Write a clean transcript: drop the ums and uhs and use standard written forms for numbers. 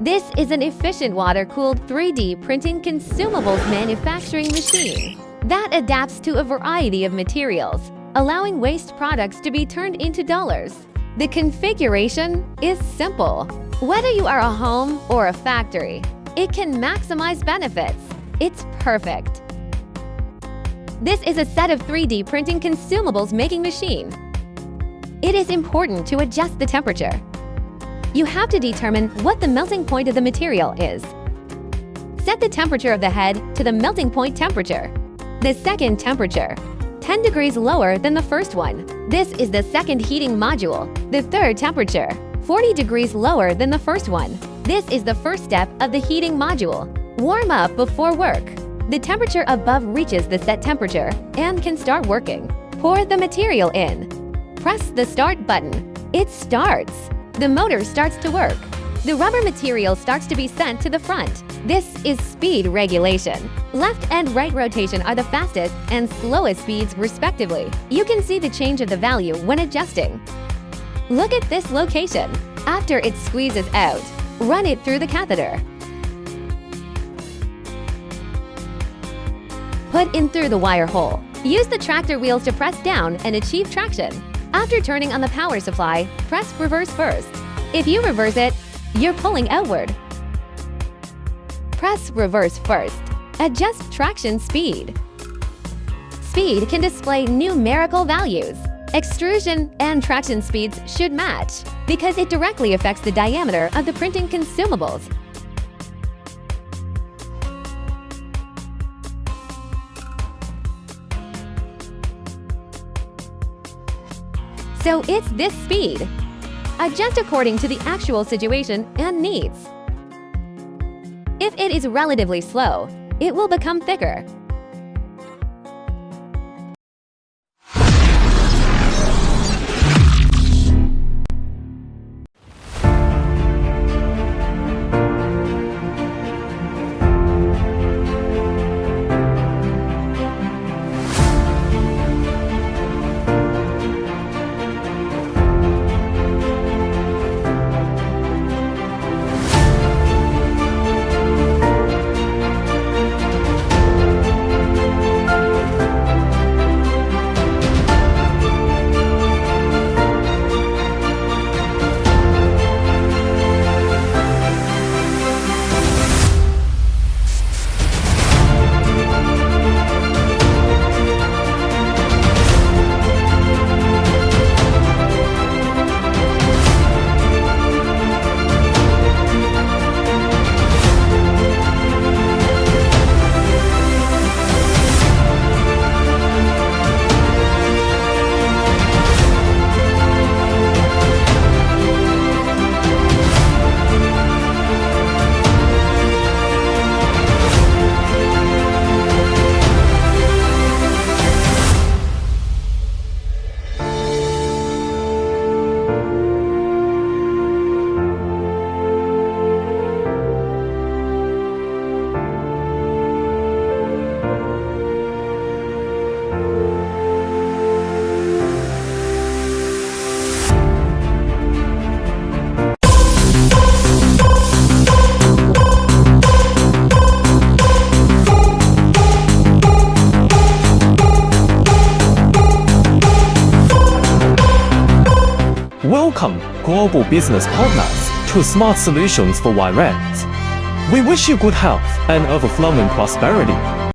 This is an efficient water-cooled 3D printing consumables manufacturing machine that adapts to a variety of materials, allowing waste products to be turned into dollars. The configuration is simple. Whether you are a home or a factory, it can maximize benefits. It's perfect. This is a set of 3D printing consumables making machine. It is important to adjust the temperature. You have to determine what the melting point of the material is. Set the temperature of the head to the melting point temperature. The second temperature, 10 degrees lower than the first one. This is the second heating module. The third temperature, 40 degrees lower than the first one. This is the first step of the heating module. Warm up before work. The temperature above reaches the set temperature and can start working. Pour the material in. Press the start button. It starts. The motor starts to work. The rubber material starts to be sent to the front. This is speed regulation. Left and right rotation are the fastest and slowest speeds respectively. You can see the change of the value when adjusting. Look at this location. After it squeezes out, run it through the catheter. Put in through the wire hole. Use the tractor wheels to press down and achieve traction. After turning on the power supply, press reverse first. If you reverse it, you're pulling outward. Press reverse first. Adjust traction speed. Speed can display numerical values. Extrusion and traction speeds should match because it directly affects the diameter of the printing consumables. So it's this speed. Adjust according to the actual situation and needs. If it is relatively slow, it will become thicker. Welcome, global business partners, to Smart Solutions for Wireless. We wish you good health and overflowing prosperity.